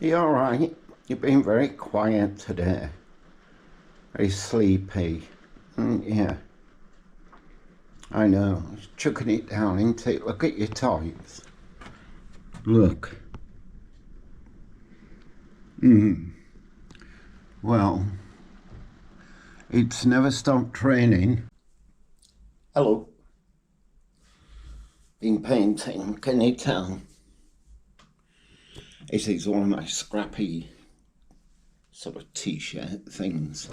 You all right? You've been very quiet today. Very sleepy. Yeah, I know. Chucking it down, ain't it? Look at your toys. Look. Well, it's never stopped raining. Hello. Been painting, can you tell? This is one of my scrappy sort of t-shirt things,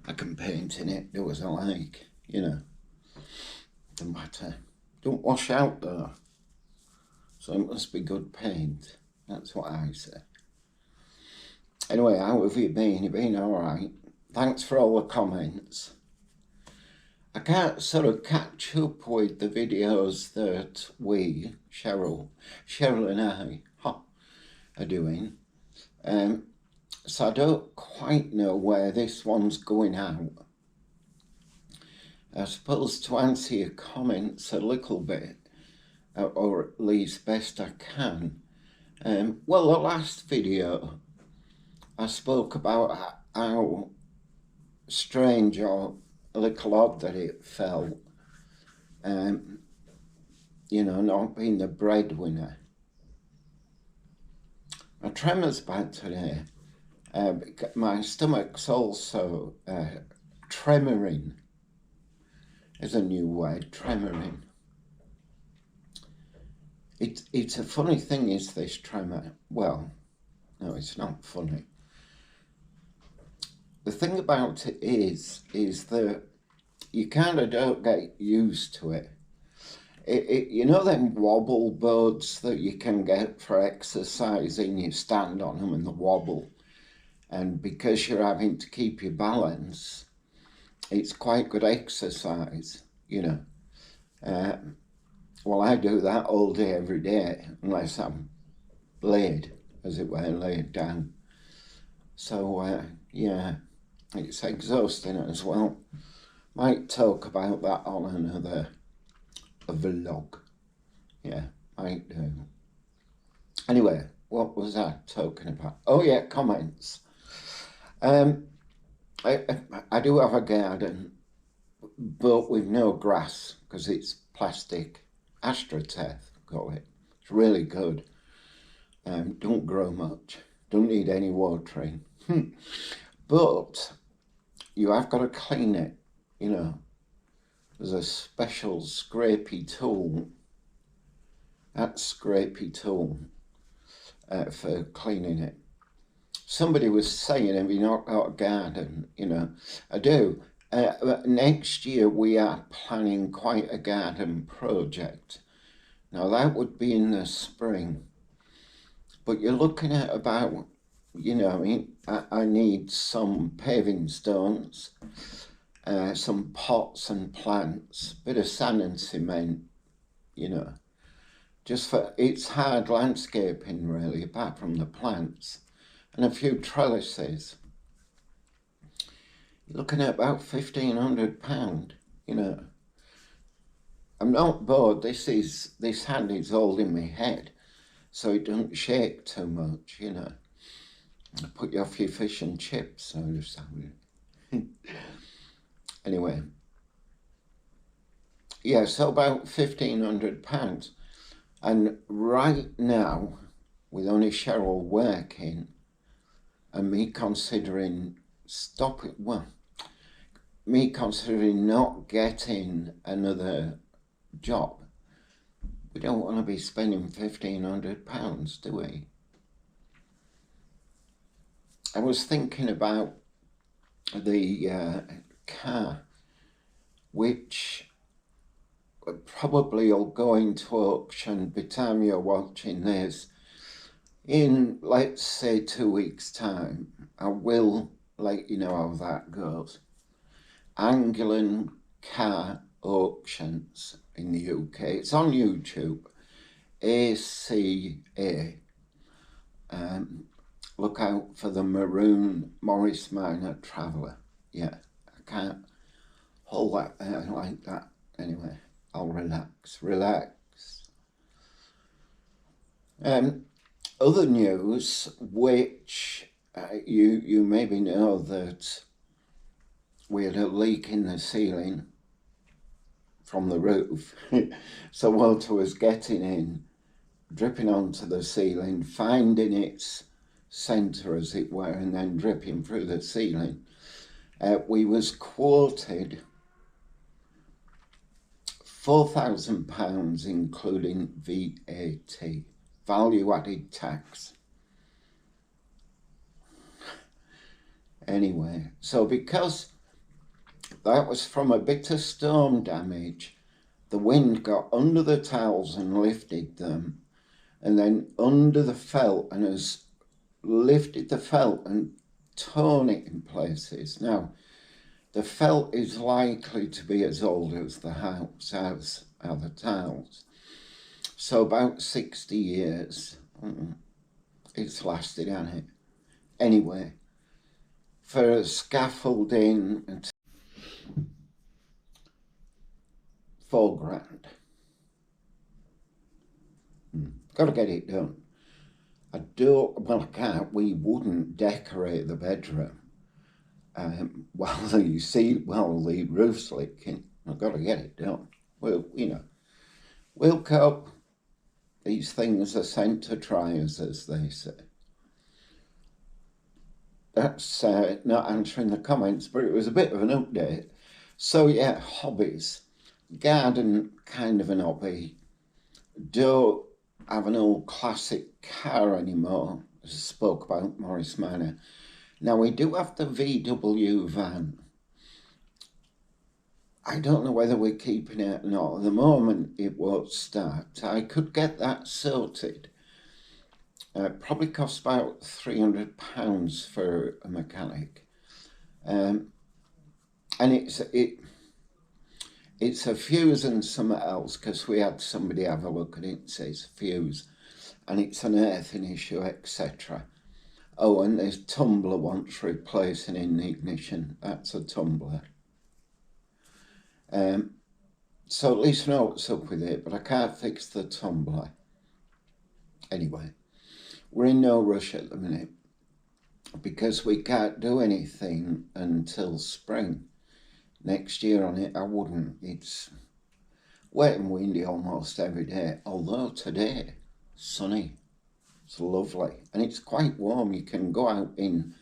I can paint in it, do as I like, Doesn't matter. Don't wash out though. So it must be good paint. That's what I say. Anyway, how have you been? You've been all right? Thanks for all the comments. I can't sort of catch up with the videos that we, Cheryl and I, are doing. So I don't quite know where this one's going out. I suppose to answer your comments a little bit, or at least best I can. Well, the last video, I spoke about how strange or a little odd that it felt, not being the breadwinner. My tremor's bad today. My stomach's also tremoring. Is a new word, tremoring. It's a funny thing, is this tremor? Well, no, it's not funny. The thing about it is that you kind of don't get used to it. You know them wobble boards that you can get for exercising, you stand on them and they wobble. And because you're having to keep your balance, it's quite good exercise, Well, I do that all day, every day, unless I'm laid, as it were, laid down. So, yeah, it's exhausting as well. Might talk about that on another vlog. Yeah, might do. Anyway, what was I talking about? Oh yeah, comments. I do have a garden, but with no grass, because it's plastic astroturf, call it. It's really good. Don't grow much, don't need any watering. But you have got to clean it, There's a special scrapey tool, that scrapey tool for cleaning it. Somebody was saying, have you not got a garden? I do. Next year we are planning quite a garden project. Now that would be in the spring, but you're looking at about, I need some paving stones, some pots and plants, bit of sand and cement, just for, it's hard landscaping really, apart from the plants, and a few trellises. You're looking at about £1,500, I'm not bored. This hand is holding my head, so it doesn't shake too much, I put you off your fish and chips, I just Anyway, yeah, so about £1,500. And right now, with only Cheryl working, and me considering not getting another job, we don't want to be spending £1,500, do we? I was thinking about the car, which probably will go into auction by the time you're watching this in, let's say, 2 weeks' time. I will let you know how that goes. Anglian Car Auctions in the UK. It's on YouTube. ACA. Look out for the maroon Morris Minor Traveller. Yeah, I can't hold that there like that. Anyway, I'll relax. Other news, which you maybe know that we had a leak in the ceiling from the roof. So water was getting in, dripping onto the ceiling, finding its centre as it were, and then dripping through the ceiling. We was quoted £4,000 including VAT, value added tax. Anyway, so because that was from a bit of storm damage, the wind got under the tiles and lifted them, and then under the felt and has lifted the felt and torn it in places. Now, the felt is likely to be as old as the house, as are the tiles. So about 60 years it's lasted, hasn't it? Anyway, for scaffolding, it's £4,000. Got to get it done. I can't, we wouldn't decorate the bedroom while the roof's leaking. I've got to get it done. Well, we'll cope. These things are sent to try us, as they say. That's not answering the comments, but it was a bit of an update. So yeah, hobbies. Garden, kind of an hobby. Don't have an old classic car anymore, as I spoke about Morris Manor. Now we do have the VW van. I don't know whether we're keeping it or not. At the moment it won't start. I could get that sorted. Probably costs about £300 for a mechanic. And it's a fuse and something else, because we had somebody have a look at it and say it's a fuse and it's an earthing issue, etc. Oh, and there's tumbler wants replacing in the ignition. That's a tumbler. So at least I know what's up with it, but I can't fix the tumbler. Anyway, we're in no rush at the minute because we can't do anything until spring. Next year on it, I wouldn't. It's wet and windy almost every day, although today, sunny. It's lovely. And it's quite warm. You can go out in,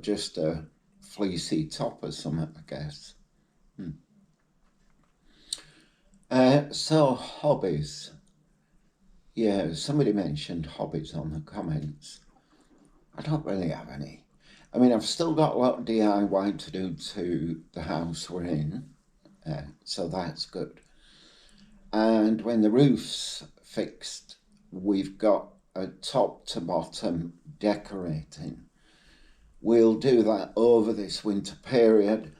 just a fleecy top or something, I guess. So, hobbies. Yeah, somebody mentioned hobbies on the comments. I don't really have any. I mean, I've still got a lot of DIY to do to the house we're in, so that's good. And when the roof's fixed, we've got a top to bottom decorating. We'll do that over this winter period.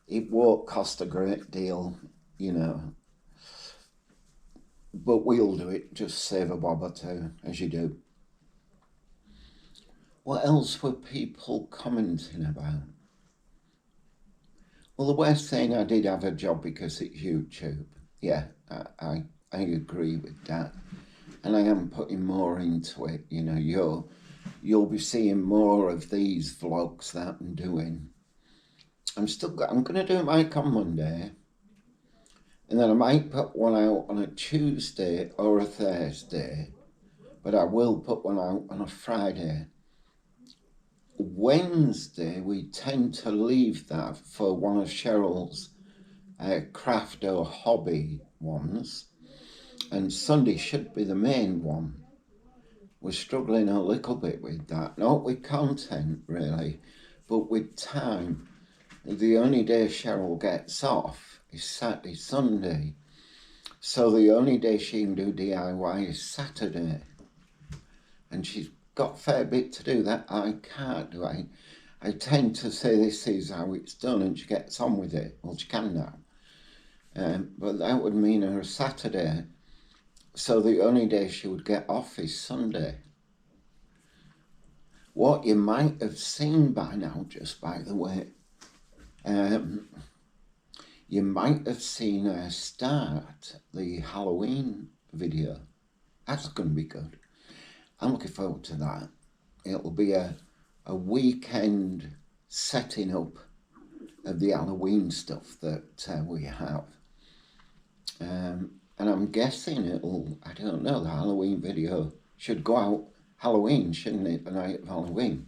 It won't cost a great deal, but we'll do it, just save a bob or two, as you do. What else were people commenting about? Well, the worst thing, I did have a job because it's YouTube. Yeah, I agree with that. And I am putting more into it. You'll be seeing more of these vlogs that I'm doing. I'm going to do a mic on Monday. And then I might put one out on a Tuesday or a Thursday. But I will put one out on a Friday. Wednesday, we tend to leave that for one of Cheryl's craft or hobby ones, and Sunday should be the main one. We're struggling a little bit with that, not with content really, but with time. The only day Cheryl gets off is Saturday, Sunday, so the only day she can do DIY is Saturday, and she's got a fair bit to do that I can't do. I tend to say this is how it's done, and she gets on with it. Well, she can now. But that would mean her Saturday. So the only day she would get off is Sunday. What you might have seen by now, just by the way, you might have seen her start the Halloween video. That's going to be good. I'm looking forward to that. It'll be a weekend setting up of the Halloween stuff that we have. And I'm guessing I don't know, the Halloween video should go out Halloween, shouldn't it, the night of Halloween?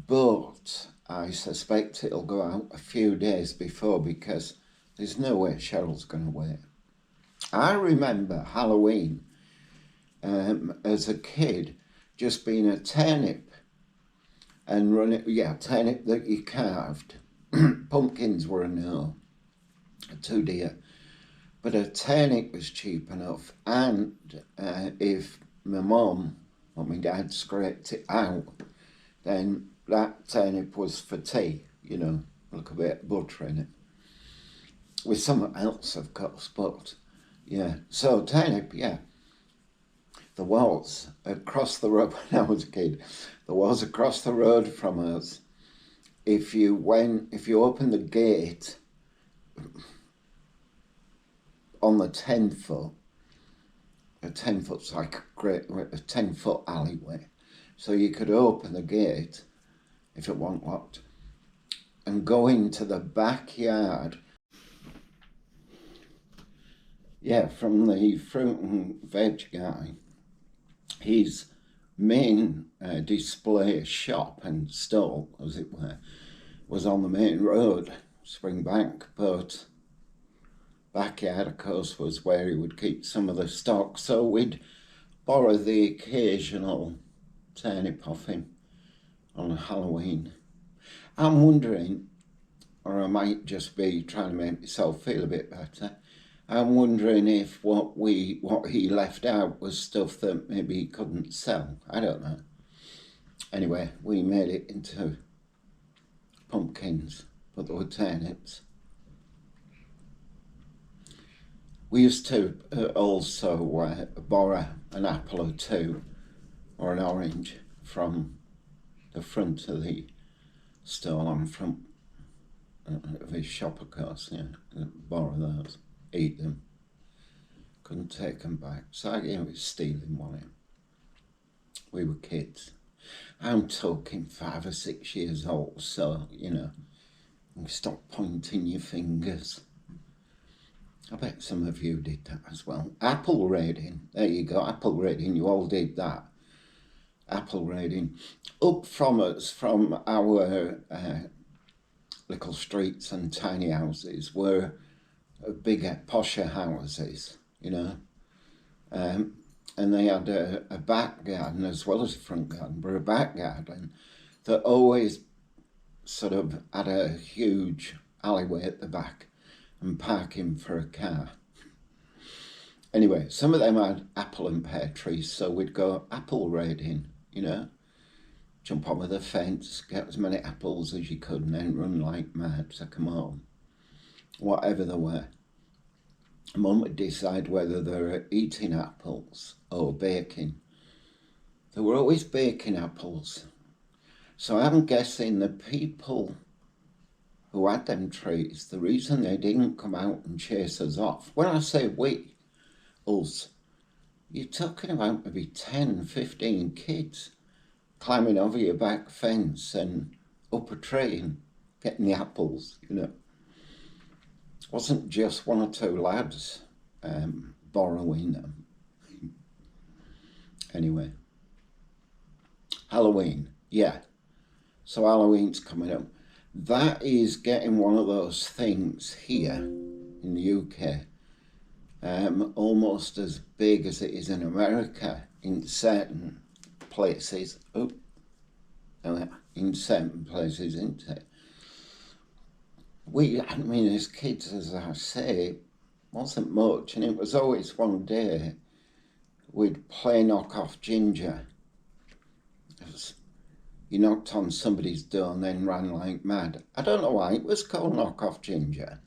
But I suspect it'll go out a few days before because there's no way Cheryl's going to wait. I remember Halloween as a kid just being a turnip and running, turnip that you carved. Pumpkins were a no, too dear. But a turnip was cheap enough, and if my mum or my dad scraped it out, then that turnip was for tea, like a bit of butter in it. With something else, of course, but yeah. So turnip, yeah. There was across the road when I was a kid. There was across the road from us. If you open the gate on the 10-foot, a 10-foot's like a 10-foot alleyway. So you could open the gate if it wasn't locked and go into the backyard. Yeah, from the fruit and veg guy. His main display shop and stall, as it were, was on the main road, Springbank, but backyard, of course, was where he would keep some of the stock, so we'd borrow the occasional turnip off him on Halloween. I'm wondering, or I might just be trying to make myself feel a bit better, I'm wondering if what he left out was stuff that maybe he couldn't sell. I don't know. Anyway, we made it into pumpkins, but there were turnips. We used to also borrow an apple or two or an orange from the front of the stall on front of his shop, of course, borrow those, eat them, couldn't take them back. So I was stealing one. We were kids. I'm talking 5 or 6 years old, so, stop pointing your fingers. I bet some of you did that as well. Apple raiding. There you go, apple raiding. You all did that. Apple raiding. Up from us, from our little streets and tiny houses, were bigger, posher houses, and they had a back garden as well as a front garden, but a back garden that always sort of had a huge alleyway at the back and parking for a car. Anyway, some of them had apple and pear trees, so we'd go apple raiding, jump over the fence, get as many apples as you could, and then run like mad to come home, whatever they were. Mum would decide whether they were eating apples or baking. They were always baking apples. So I'm guessing the people who had them trees, the reason they didn't come out and chase us off, when I say we, us, you're talking about maybe 10, 15 kids climbing over your back fence and up a tree and getting the apples, It wasn't just 1 or 2 lads borrowing them. Anyway, Halloween, yeah. So Halloween's coming up. That is getting one of those things here in the UK, almost as big as it is in America in certain places. In certain places, isn't it? As kids, as I say, wasn't much, and it was always one day we'd play knock off ginger. You knocked on somebody's door and then ran like mad. I don't know why it was called knock off ginger.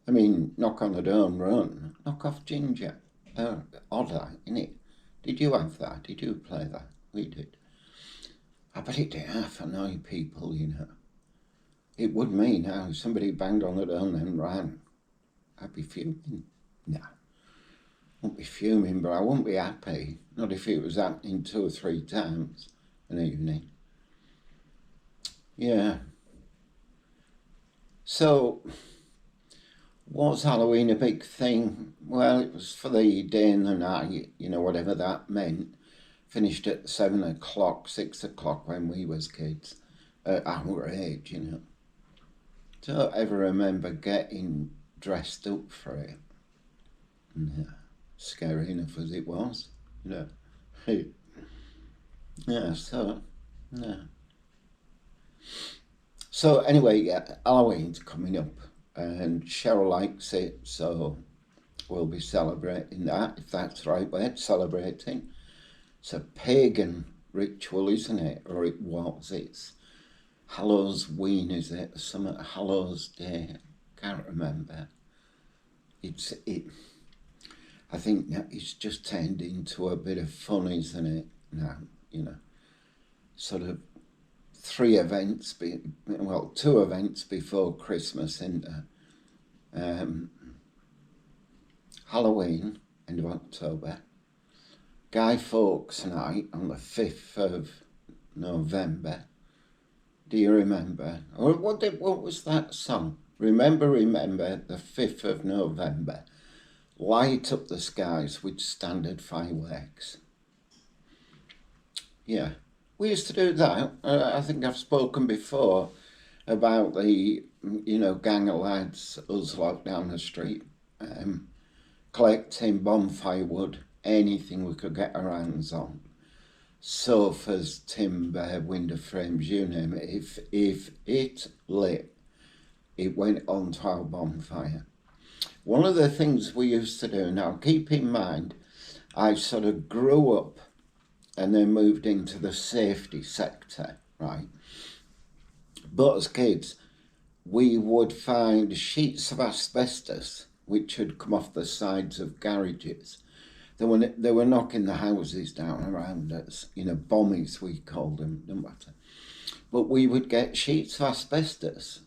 Knock on the door and run. Knock off ginger. Odd that, innit? Did you have that? Did you play that? We did. I bet it did half annoy people, It would me now. If somebody banged on the door and then ran, I'd be fuming. No. won't be fuming, but I won't be happy. Not if it was happening 2 or 3 times an evening. Yeah. So, was Halloween a big thing? Well, it was for the day and the night, whatever that meant. Finished at 7 o'clock, 6 o'clock when we was kids, at our age, Don't ever remember getting dressed up for it. Yeah. Scary enough as it was, Yeah, so, yeah. So anyway, yeah, Halloween's coming up and Cheryl likes it, so we'll be celebrating that, if that's the right word, celebrating. It's a pagan ritual, isn't it? Or it was. It's Halloween, is it? Some Hallows Day. Can't remember. I think that it's just turned into a bit of fun, isn't it? Now, sort of 2 events before Christmas, and Halloween, end of October, Guy Fawkes Night on the 5th of November. Do you remember? Or what was that song? Remember, the 5th of November. Light up the skies with standard fireworks. Yeah, we used to do that. I think I've spoken before about the, gang of lads, us lot down the street, collecting bonfire wood, anything we could get our hands on. Sofas, timber, window frames, you name it. If it lit, it went onto our bonfire. One of the things we used to do, now keep in mind, I sort of grew up and then moved into the safety sector, right? But as kids, we would find sheets of asbestos which had come off the sides of garages. They were knocking the houses down around us, bommies we called them, no matter. But we would get sheets of asbestos,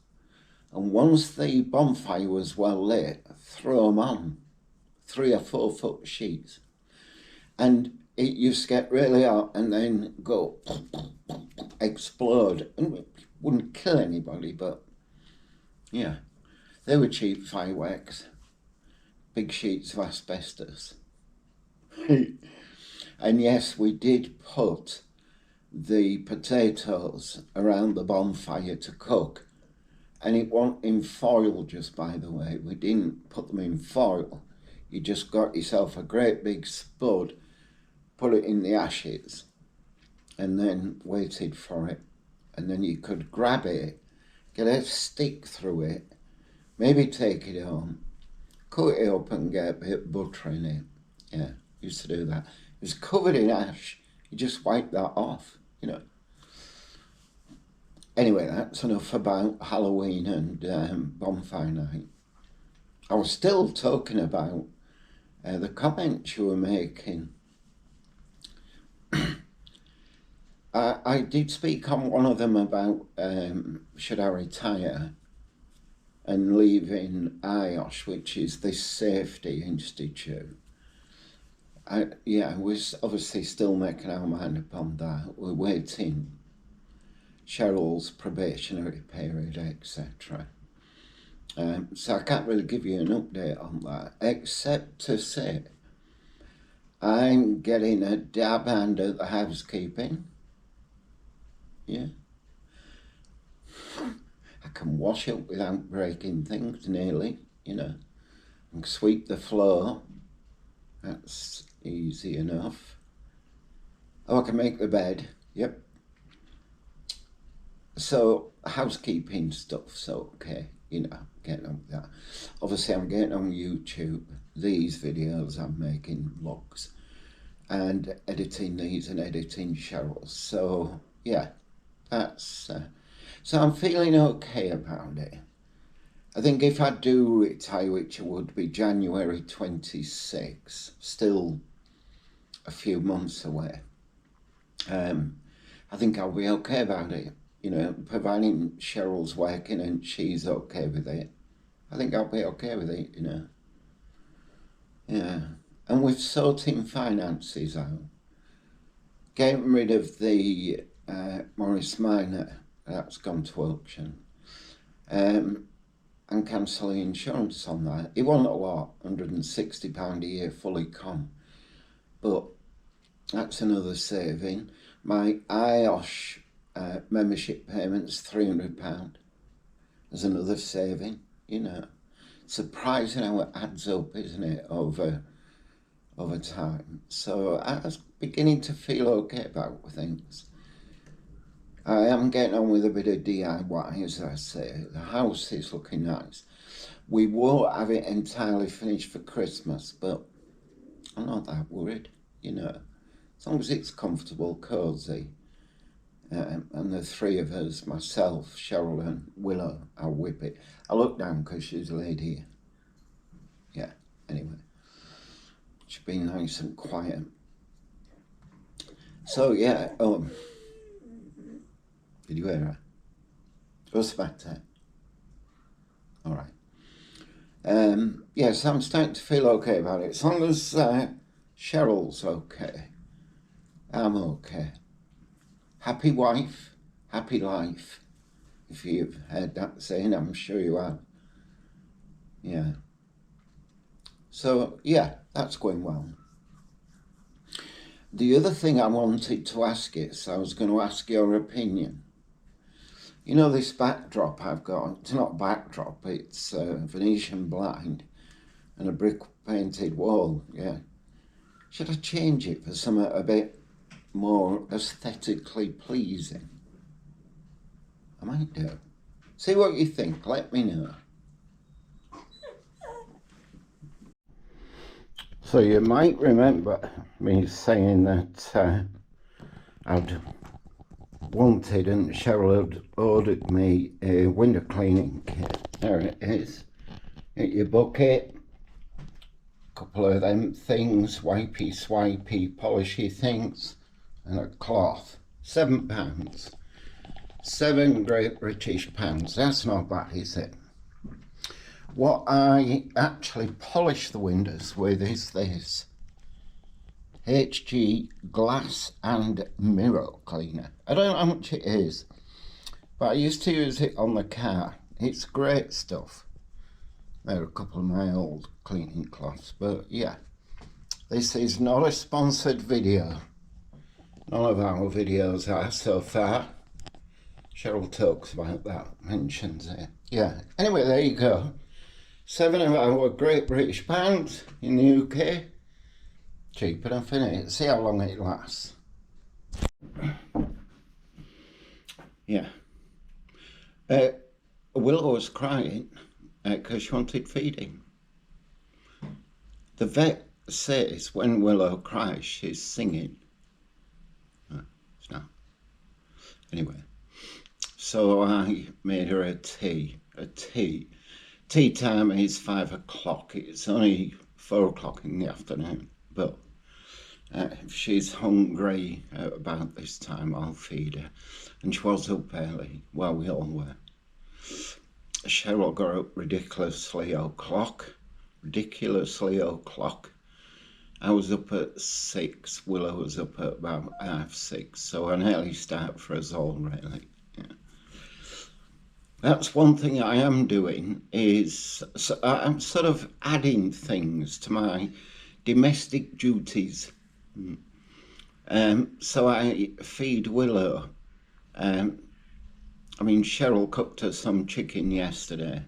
and once the bonfire was well lit, throw them on, 3 or 4 foot sheets. And it used to get really hot and then go explode. And it wouldn't kill anybody, but yeah, they were cheap fireworks, big sheets of asbestos. And yes, we did put the potatoes around the bonfire to cook. And it wasn't in foil, just by the way. We didn't put them in foil. You just got yourself a great big spud, put it in the ashes, and then waited for it. And then you could grab it, get a stick through it, maybe take it home, cut it up and get a bit of butter in it. Yeah, used to do that. It was covered in ash. You just wipe that off, Anyway, that's enough about Halloween and Bonfire Night. I was still talking about the comments you were making. I did speak on one of them about should I retire and leaving IOSH, which is this safety institute. We're obviously still making our mind up on that. We're waiting Cheryl's probationary period, etc. So I can't really give you an update on that, except to say I'm getting a dab hand at the housekeeping. Yeah. I can wash up without breaking things, nearly, and sweep the floor. That's easy enough. Oh, I can make the bed. Yep. So, housekeeping stuff's okay, getting on with that. Obviously, I'm getting on YouTube these videos, I'm making vlogs, and editing these and editing Cheryl's. So, yeah, that's... so I'm feeling okay about it. I think if I do retire, which would be January 26, still a few months away, I think I'll be okay about it. Providing Cheryl's working and she's okay with it, I think I'll be okay with it, Yeah. And we've sorting finances out, getting rid of the Morris Minor, that's gone to auction, and cancelling insurance on that. It wasn't a lot, £160 a year fully com, but that's another saving. My IOSH membership payment's £300. There's another saving, you know. Surprising how it adds up, isn't it, over time. So I was beginning to feel okay about things. I am getting on with a bit of DIY, as I say. The house is looking nice. We won't have it entirely finished for Christmas, but I'm not that worried, you know. As long as it's comfortable, cosy. And the three of us, myself, Cheryl and Willow, I'll whip it. I look down because she's laid here. Yeah, anyway. She's been nice and quiet. So, yeah, did you hear her? What's the matter? All right. Yes, I'm starting to feel okay about it. As long as Cheryl's okay, I'm okay. Happy wife, happy life. If you've heard that saying, I'm sure you have. Yeah. So, yeah, that's going well. The other thing I wanted to ask you, so I was going to ask your opinion. You know this backdrop I've got? It's not backdrop, it's a Venetian blind and a brick painted wall, yeah. Should I change it for something a bit more aesthetically pleasing? I might do. See what you think, let me know. So you might remember me saying that I'd wanted and Cheryl had ordered me a window cleaning kit. There it is. Get your bucket, a couple of them things, wipey swipey polishy things, and a cloth. £7. 7 Great British pounds. That's not bad, is it? What I actually polish the windows with is this HG glass and mirror cleaner. I don't know how much it is, but I used to use it on the car. It's great stuff. There are a couple of my old cleaning cloths, but yeah. This is not a sponsored video. None of our videos are so far. Cheryl talks about that, mentions it. Yeah, anyway, there you go. 7 of our Great British pounds in the UK. Cheap enough, innit? See how long it lasts. Yeah. Willow was crying because she wanted feeding. The vet says when Willow cries, she's singing. It's not. Anyway, so I made her a tea. Tea time is 5 o'clock. It's only 4 o'clock in the afternoon, but if she's hungry at about this time, I'll feed her. And she was up early, well, we all were. Cheryl got up ridiculously o'clock. I was up at 6, Willow was up at about 6:30, so an early start for us all, really. Yeah. That's one thing I am doing, is I'm sort of adding things to my domestic duties. So I feed Willow. Cheryl cooked her some chicken yesterday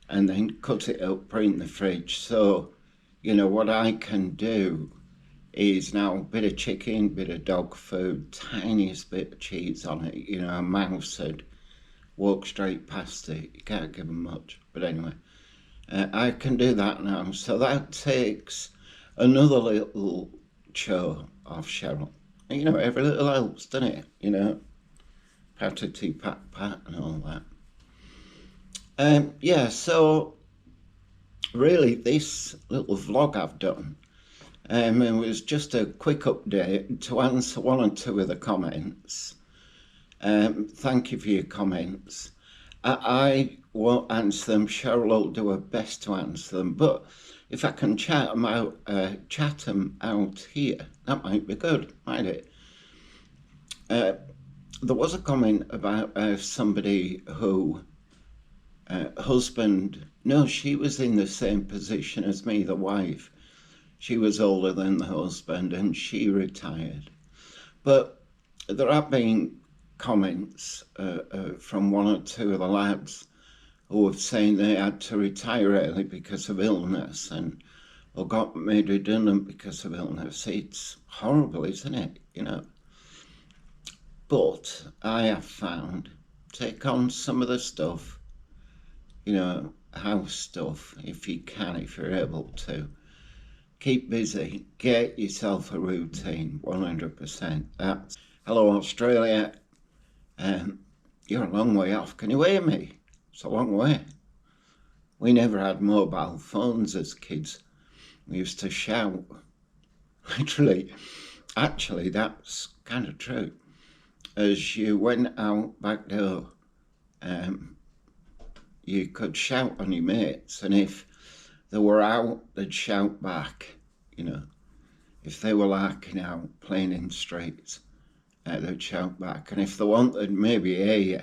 and then cut it up, put it in the fridge. So, you know, what I can do is now a bit of chicken, bit of dog food, tiniest bit of cheese on it. You know, a mouse would walk straight past it. You can't give them much. But anyway, I can do that now. So that takes another little chore off Cheryl. And, you know, every little helps, doesn't it? You know, patty, pat, and all that. Yeah, so really this little vlog I've done, it was just a quick update to answer one or two of the comments. Thank you for your comments. I won't answer them. Cheryl will do her best to answer them. But if I can chat them out here, that might be good, might it? There was a comment about somebody who husband. No, she was in the same position as me, the wife. She was older than the husband, and she retired. But there have been comments from one or two of the lads who were saying they had to retire early because of illness and or got made redundant because of illness. It's horrible, isn't it? You know. But I have found, take on some of the stuff, you know, house stuff, if you can, if you're able to. Keep busy, get yourself a routine, 100%. That's, hello Australia, you're a long way off. Can you hear me? It's a long way. We never had mobile phones as kids. We used to shout. Literally, actually, that's kind of true. As you went out back door, you could shout on your mates, and if they were out, they'd shout back, you know. If they were larking out, playing in streets, they'd shout back. And if they wanted maybe hear you,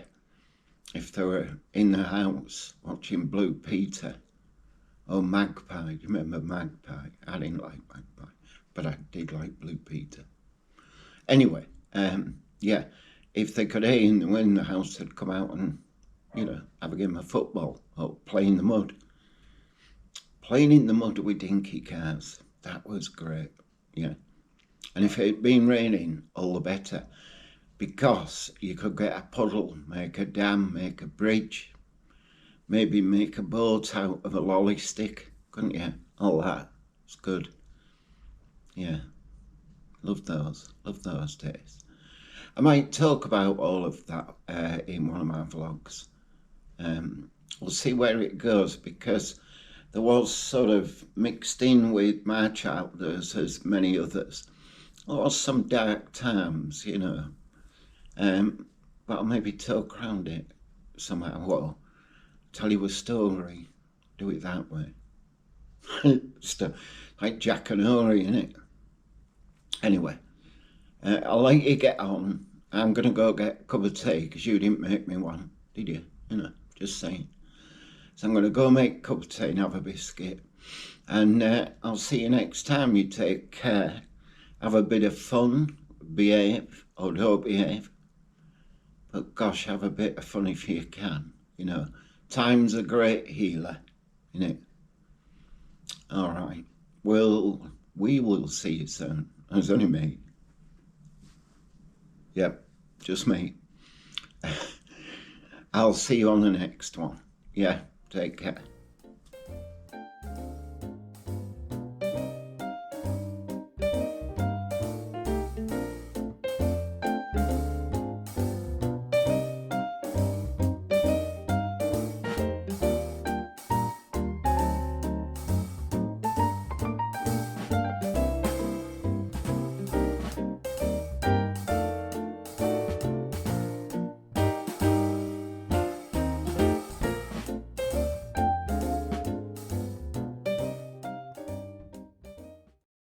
if they were in the house watching Blue Peter or Magpie, do you remember Magpie? I didn't like Magpie, but I did like Blue Peter. Anyway, yeah, if they could hear you in the house, they'd come out and, you know, have a game of football or play in the mud. Playing in the mud with dinky cars, that was great, yeah. And if it had been raining, all the better, because you could get a puddle, make a dam, make a bridge, maybe make a boat out of a lolly stick, couldn't you? All that, it's good. Yeah, love those days. I might talk about all of that in one of my vlogs. We'll see where it goes, because there was sort of mixed in with my childhood, as many others. There was some dark times, you know. But I'll maybe talk around it somehow. Well, tell you a story, do it that way. Like Jack and Ori, innit? Anyway, I'll let you get on. I'm going to go get a cup of tea, because you didn't make me one, did you? You know, just saying. So I'm going to go make a cup of tea and have a biscuit. And I'll see you next time. You take care. Have a bit of fun. Behave or don't behave. But gosh, have a bit of fun if you can. You know, time's a great healer, innit? All right. Well, we will see you soon. It's only me. Yep, just me. I'll see you on the next one. Yeah, take care.